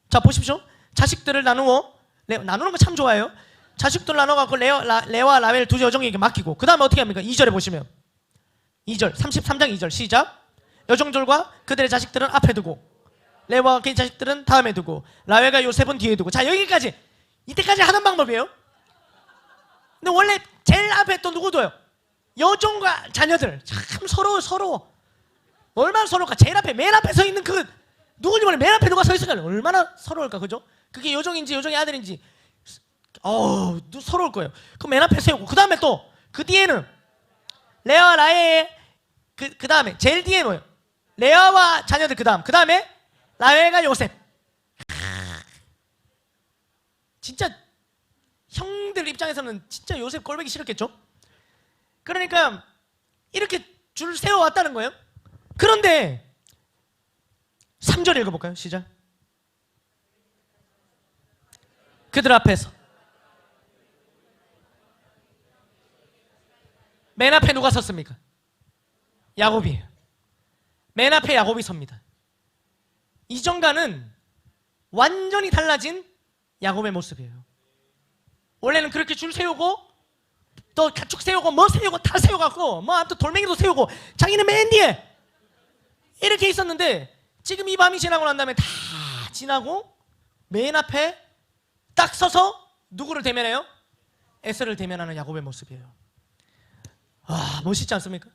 [SPEAKER 1] 자 보십시오. 자식들을 나누는 거 참 좋아해요. 자식들을 나눠갖고 레와 라헬 두 여종에게 맡기고, 그 다음에 어떻게 합니까? 2절에 보시면 2절 33장 2절 시작. 여종들과 그들의 자식들은 앞에 두고 레와와 그의 자식들은 다음에 두고 라헬과 요셉은 뒤에 두고. 자 여기까지, 이때까지 하던 방법이에요. 근데 원래 제일 앞에 또 누구 둬요? 여종과 자녀들. 참 서러워. 얼마나 서러울까? 제일 앞에, 맨 앞에 서 있는 그 누군지 몰라. 맨 앞에 누가 서 있을까? 얼마나 서러울까, 그죠? 그게 여종인지 여종의 아들인지 서러울 거예요. 그 맨 앞에 세우고, 그 다음에 또 그 뒤에는 레아와 라헬의 그 다음에 제일 뒤에 뭐예요? 레아와 자녀들. 그 다음에 라헬과 요셉. 진짜 형들 입장에서는 진짜 요셉 꼴보기 싫었겠죠? 그러니까 이렇게 줄 세워왔다는 거예요. 그런데 3절 읽어볼까요? 시작. 그들 앞에서 맨 앞에 누가 섰습니까? 야곱이에요. 맨 앞에 야곱이 섭니다. 이전과는 완전히 달라진 야곱의 모습이에요. 원래는 그렇게 줄 세우고 또 가축 세우고 뭐 세우고 다 세워갖고 또 돌멩이도 세우고 자기는 맨 뒤에 이렇게 있었는데, 지금 이 밤이 지나고 난 다음에 다 지나고 맨 앞에 딱 서서 누구를 대면해요? 에서를 대면하는 야곱의 모습이에요. 멋있지 않습니까?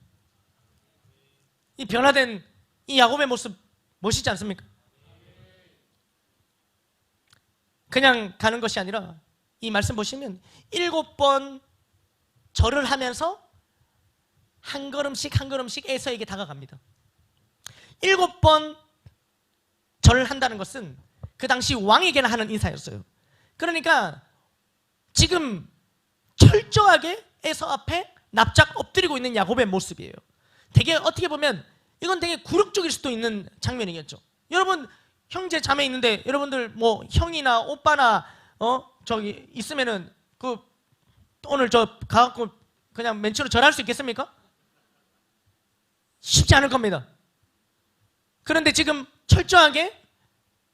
[SPEAKER 1] 이 변화된 이 야곱의 모습 멋있지 않습니까? 그냥 가는 것이 아니라 이 말씀 보시면 7번 절을 하면서 한 걸음씩 한 걸음씩 에서에게 다가갑니다. 7번 절을 한다는 것은 그 당시 왕에게나 하는 인사였어요. 그러니까 지금 철저하게 에서 앞에 납작 엎드리고 있는 야곱의 모습이에요. 되게 어떻게 보면 이건 되게 굴욕적일 수도 있는 장면이겠죠. 여러분 형제 자매 있는데 여러분들 뭐 형이나 오빠나 저기 있으면은 오늘 저 가갖고 그냥 맨치로 절할 수 있겠습니까? 쉽지 않을 겁니다. 그런데 지금 철저하게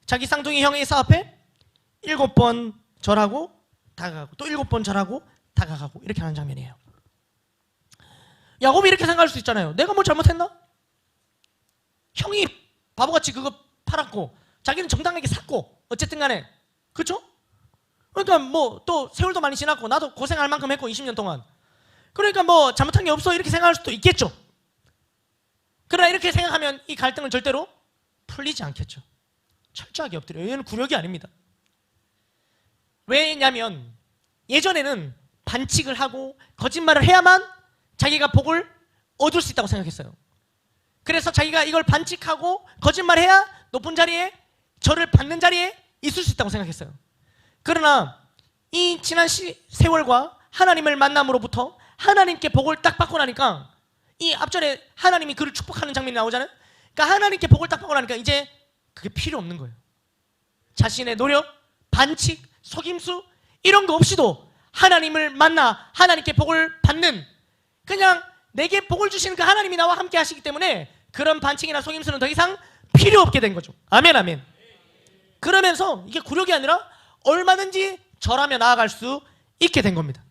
[SPEAKER 1] 자기 쌍둥이 형 에서 앞에 7번 절하고 다가가고 또 7번 절하고 다가가고 이렇게 하는 장면이에요. 야곱이 이렇게 생각할 수 있잖아요. 내가 뭐 잘못했나? 형이 바보같이 그거 팔았고 자기는 정당하게 샀고 어쨌든 간에 그렇죠? 그러니까 뭐 또 세월도 많이 지났고 나도 고생할 만큼 했고 20년 동안 그러니까 뭐 잘못한 게 없어 이렇게 생각할 수도 있겠죠. 그러나 이렇게 생각하면 이 갈등은 절대로 풀리지 않겠죠. 철저하게 엎드려요. 얘는 굴욕이 아닙니다. 왜냐면 예전에는 반칙을 하고 거짓말을 해야만 자기가 복을 얻을 수 있다고 생각했어요. 그래서 자기가 이걸 반칙하고 거짓말해야 높은 자리에 저를 받는 자리에 있을 수 있다고 생각했어요. 그러나 이 지난 세월과 하나님을 만남으로부터 하나님께 복을 딱 받고 나니까 이 앞전에 하나님이 그를 축복하는 장면이 나오잖아요. 그러니까 하나님께 복을 딱 받고 나니까 이제 그게 필요 없는 거예요. 자신의 노력, 반칙, 속임수 이런 거 없이도 하나님을 만나 하나님께 복을 받는 그냥 내게 복을 주시는 그 하나님이 나와 함께 하시기 때문에 그런 반칙이나 속임수는 더 이상 필요 없게 된 거죠. 아멘 아멘. 그러면서 이게 굴욕이 아니라 얼마든지 절하며 나아갈 수 있게 된 겁니다.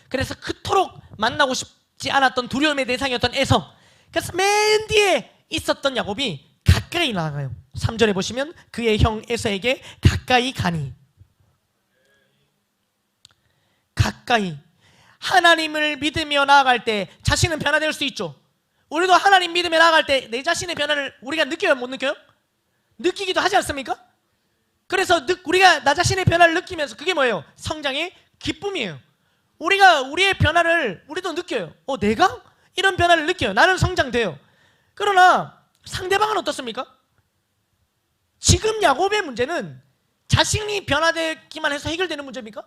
[SPEAKER 1] 그래서 그토록 만나고 싶지 않았던 두려움의 대상이었던 에서 그래서 맨 뒤에 있었던 야곱이 가까이 나아가요. 3절에 보시면 그의 형 에서에게 가까이 가니 가까이 하나님을 믿으며 나아갈 때 자신은 변화될 수 있죠. 우리도 하나님 믿으며 나아갈 때 내 자신의 변화를 우리가 느껴요? 못 느껴요? 느끼기도 하지 않습니까? 그래서 우리가 나 자신의 변화를 느끼면서 그게 뭐예요? 성장의 기쁨이에요. 우리가 우리의 변화를 우리도 느껴요. 내가 이런 변화를 느껴요. 나는 성장돼요. 그러나 상대방은 어떻습니까? 지금 야곱의 문제는 자신이 변화되기만 해서 해결되는 문제입니까?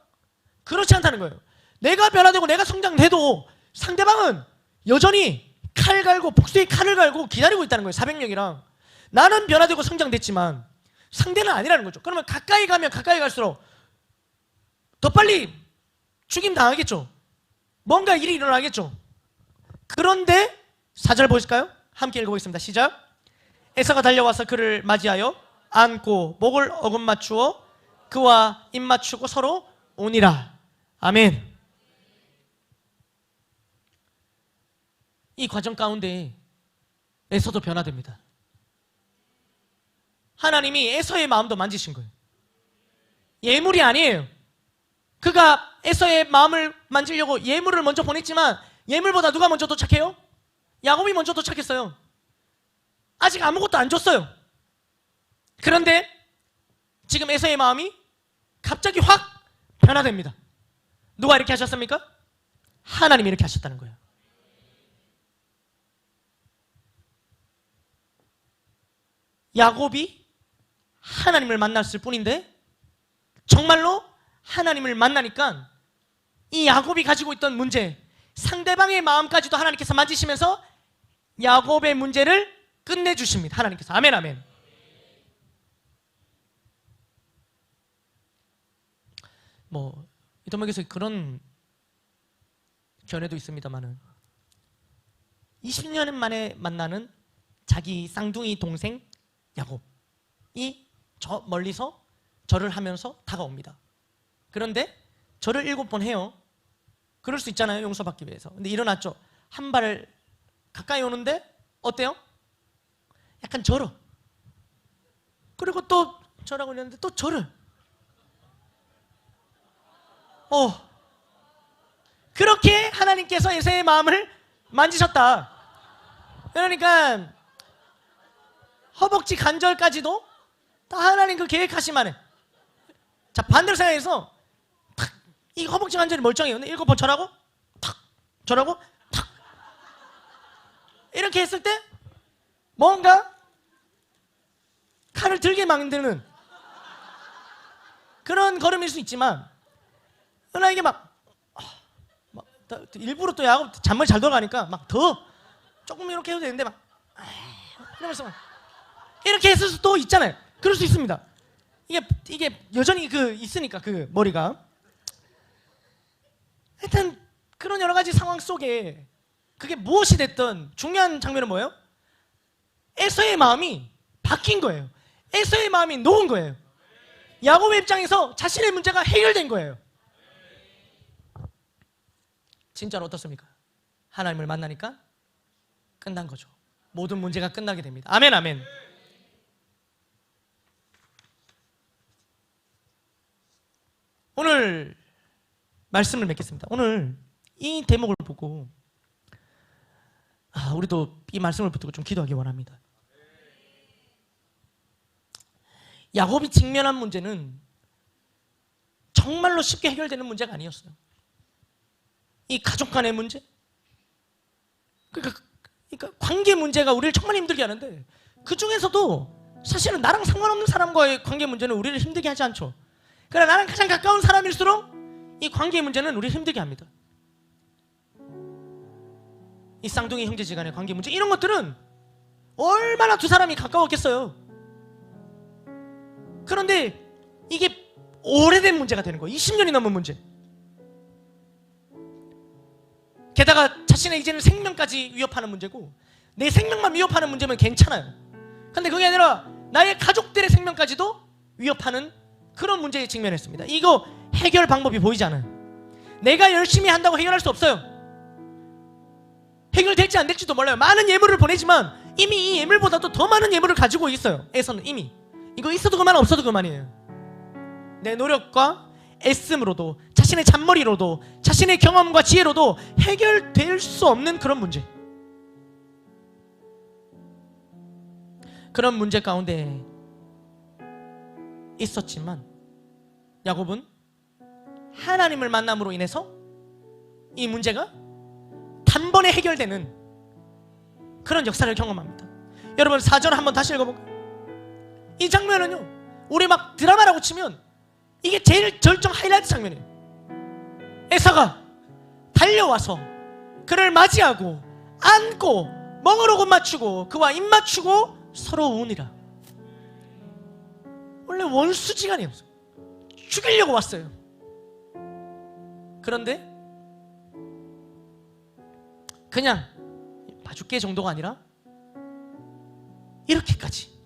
[SPEAKER 1] 그렇지 않다는 거예요. 내가 변화되고 내가 성장돼도 상대방은 여전히 칼 갈고 복수의 칼을 갈고 기다리고 있다는 거예요. 400명이랑 나는 변화되고 성장됐지만 상대는 아니라는 거죠. 그러면 가까이 가면 가까이 갈수록 더 빨리 죽임 당하겠죠. 뭔가 일이 일어나겠죠. 그런데 4절 보실까요? 함께 읽어보겠습니다. 시작. 에서가 달려와서 그를 맞이하여 안고 목을 어금맞추어 그와 입 맞추고 서로 오니라. 아멘. 이 과정 가운데 에서도 변화됩니다. 하나님이 에서의 마음도 만지신 거예요. 예물이 아니에요. 그가 에서의 마음을 만지려고 예물을 먼저 보냈지만 예물보다 누가 먼저 도착해요? 야곱이 먼저 도착했어요. 아직 아무것도 안 줬어요. 그런데 지금 에서의 마음이 갑자기 확 변화됩니다. 누가 이렇게 하셨습니까? 하나님이 이렇게 하셨다는 거예요. 야곱이 하나님을 만났을 뿐인데 정말로 하나님을 만나니까 이 야곱이 가지고 있던 문제, 상대방의 마음까지도 하나님께서 만지시면서 야곱의 문제를 끝내주십니다. 하나님께서. 아멘 아멘. 이 대목에서 그런 견해도 있습니다만은 20년 만에 만나는 자기 쌍둥이 동생 야곱이 저 멀리서 절을 하면서 다가옵니다. 그런데 절을 7번 해요. 그럴 수 있잖아요. 용서받기 위해서. 근데 일어났죠. 한 발을 가까이 오는데 어때요? 약간 절어. 그리고 또 절하고 있는데 또 절을. 그렇게 하나님께서 에서의 마음을 만지셨다. 그러니까 허벅지 관절까지도 다 하나님 그 계획하신 만에. 자, 반대로 생각해서 탁, 이 허벅지 관절이 멀쩡해요. 근데 7번 절하고 탁 절하고 탁 이렇게 했을 때 뭔가 칼을 들게 만드는 그런 걸음일 수 있지만 그러나 이게 일부러 또 야곱 잔머리 잘 돌아가니까 막 더 조금 이렇게 해도 되는데 이러면서 이렇게 했을 수도 있잖아요. 그럴 수 있습니다. 이게 여전히 있으니까 그 머리가. 하여튼 그런 여러 가지 상황 속에 그게 무엇이 됐든 중요한 장면은 뭐예요? 에서의 마음이 바뀐 거예요. 에서의 마음이 놓은 거예요. 야곱의 입장에서 자신의 문제가 해결된 거예요. 진짜로 어떻습니까? 하나님을 만나니까 끝난 거죠. 모든 문제가 끝나게 됩니다. 아멘, 아멘. 오늘 말씀을 맺겠습니다. 오늘 이 대목을 보고 우리도 이 말씀을 붙들고 좀 기도하기 원합니다. 야곱이 직면한 문제는 정말로 쉽게 해결되는 문제가 아니었어요. 이 가족 간의 문제, 그러니까 관계 문제가 우리를 정말 힘들게 하는데, 그 중에서도 사실은 나랑 상관없는 사람과의 관계 문제는 우리를 힘들게 하지 않죠. 그러나 나랑 가장 가까운 사람일수록 이 관계의 문제는 우리를 힘들게 합니다. 이 쌍둥이 형제지간의 관계 문제, 이런 것들은 얼마나 두 사람이 가까웠겠어요. 그런데 이게 오래된 문제가 되는 거예요. 20년이 넘은 문제. 게다가 자신의 이제는 생명까지 위협하는 문제고, 내 생명만 위협하는 문제면 괜찮아요. 근데 그게 아니라 나의 가족들의 생명까지도 위협하는 그런 문제에 직면했습니다. 이거 해결 방법이 보이지 않아요. 내가 열심히 한다고 해결할 수 없어요. 해결될지 안 될지도 몰라요. 많은 예물을 보내지만 이미 이 예물보다도 더 많은 예물을 가지고 있어요. 에서는 이미 이거 있어도 그만 없어도 그만이에요. 내 노력과 애씀으로도, 자신의 잔머리로도, 자신의 경험과 지혜로도 해결될 수 없는 그런 문제, 그런 문제 가운데 있었지만 야곱은 하나님을 만남으로 인해서 이 문제가 단번에 해결되는 그런 역사를 경험합니다. 여러분 4절 한번 다시 읽어볼까요? 이 장면은요, 우리 막 드라마라고 치면 이게 제일 절정 하이라이트 장면이에요. 에서가 달려와서 그를 맞이하고 안고 멍으로 곧 맞추고 그와 입 맞추고 서로 우니라. 원래 원수지간이었어요. 죽이려고 왔어요. 그런데 그냥 봐줄게 정도가 아니라 이렇게까지,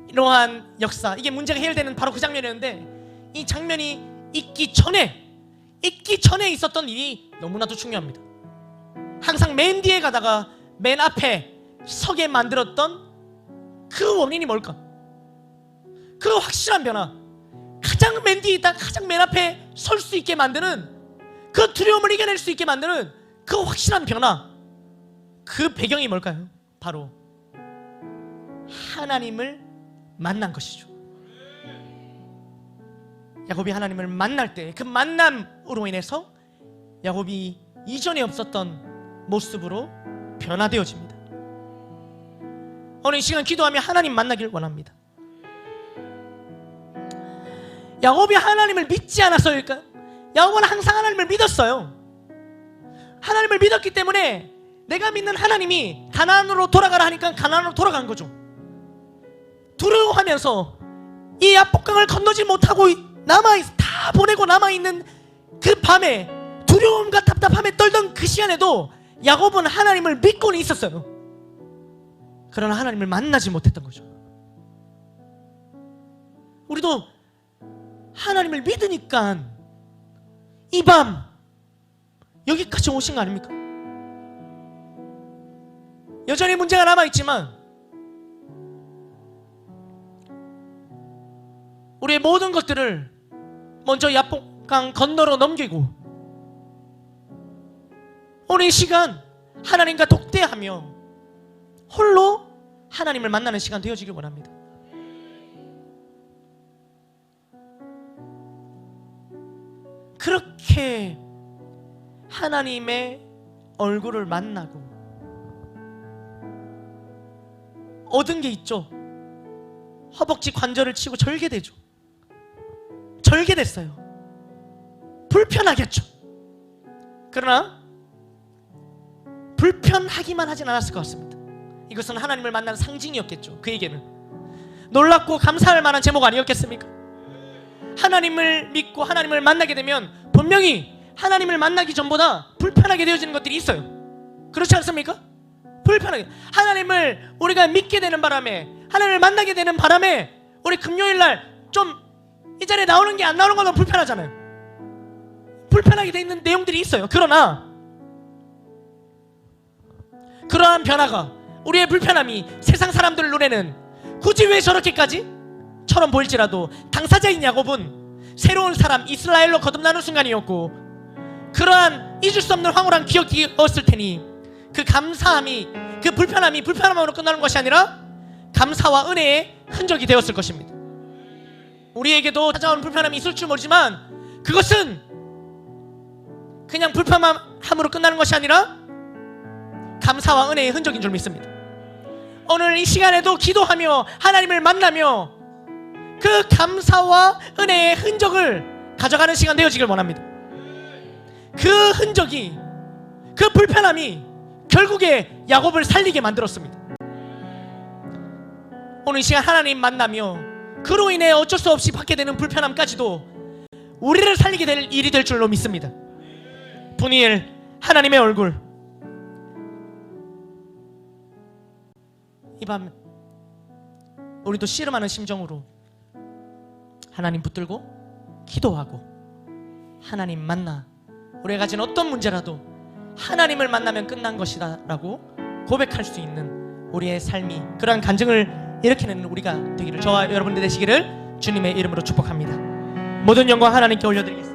[SPEAKER 1] 이러한 역사, 이게 문제가 해결되는 바로 그 장면이었는데, 이 장면이 있기 전에 있었던 일이 너무나도 중요합니다. 항상 맨 뒤에 가다가 맨 앞에 서게 만들었던 그 원인이 뭘까? 그 확실한 변화, 가장 맨 뒤에 있다 가장 맨 앞에 설 수 있게 만드는, 그 두려움을 이겨낼 수 있게 만드는 그 확실한 변화, 그 배경이 뭘까요? 바로 하나님을 만난 것이죠. 야곱이 하나님을 만날 때 그 만남으로 인해서 야곱이 이전에 없었던 모습으로 변화되어집니다. 오늘 이 시간 기도하며 하나님 만나길 원합니다. 야곱이 하나님을 믿지 않았어일까요? 야곱은 항상 하나님을 믿었어요. 하나님을 믿었기 때문에 내가 믿는 하나님이 가나안으로 돌아가라 하니까 가나안으로 돌아간 거죠. 두려워하면서 이 압복강을 건너지 못하고 다 보내고 남아있는 그 밤에, 두려움과 답답함에 떨던 그 시간에도 야곱은 하나님을 믿고는 있었어요. 그러나 하나님을 만나지 못했던 거죠. 우리도 하나님을 믿으니까 이 밤 여기까지 오신 거 아닙니까? 여전히 문제가 남아있지만 우리의 모든 것들을 먼저 야복강 건너로 넘기고 오늘 이 시간 하나님과 독대하며 홀로 하나님을 만나는 시간 되어지길 원합니다. 그렇게 하나님의 얼굴을 만나고 얻은 게 있죠. 허벅지 관절을 치고 절개되죠. 절개됐어요. 불편하겠죠. 그러나 불편하기만 하진 않았을 것 같습니다. 이것은 하나님을 만난 상징이었겠죠. 그에게는 놀랍고 감사할 만한 제목 아니었겠습니까? 하나님을 믿고 하나님을 만나게 되면 분명히 하나님을 만나기 전보다 불편하게 되어지는 것들이 있어요. 그렇지 않습니까? 불편하게, 하나님을 우리가 믿게 되는 바람에, 하나님을 만나게 되는 바람에 우리 금요일날 좀 이 자리에 나오는 게 안 나오는 건 너무 불편하잖아요. 불편하게 돼 있는 내용들이 있어요. 그러나 그러한 변화가, 우리의 불편함이 세상 사람들 눈에는 굳이 왜 저렇게까지? 처럼 보일지라도 당사자인 야곱은 새로운 사람 이스라엘로 거듭나는 순간이었고, 그러한 잊을 수 없는 황홀한 기억이었을 테니 그 감사함이, 그 불편함이 불편함으로 끝나는 것이 아니라 감사와 은혜의 흔적이 되었을 것입니다. 우리에게도 찾아온 불편함이 있을 줄 모르지만 그것은 그냥 불편함으로 끝나는 것이 아니라 감사와 은혜의 흔적인 줄 믿습니다. 오늘 이 시간에도 기도하며 하나님을 만나며 그 감사와 은혜의 흔적을 가져가는 시간 되어지길 원합니다. 그 흔적이, 그 불편함이 결국에 야곱을 살리게 만들었습니다. 오늘 이 시간 하나님 만나며 그로 인해 어쩔 수 없이 받게 되는 불편함까지도 우리를 살리게 될 일이 될 줄로 믿습니다. 분이엘 하나님의 얼굴, 이 밤 우리도 씨름하는 심정으로 하나님 붙들고 기도하고 하나님 만나 우리가 가진 어떤 문제라도 하나님을 만나면 끝난 것이다 라고 고백할 수 있는 우리의 삶이, 그러한 간증을 일으키는 우리가 되기를, 저와 여러분들 되시기를 주님의 이름으로 축복합니다. 모든 영광 하나님께 올려드리겠습니다.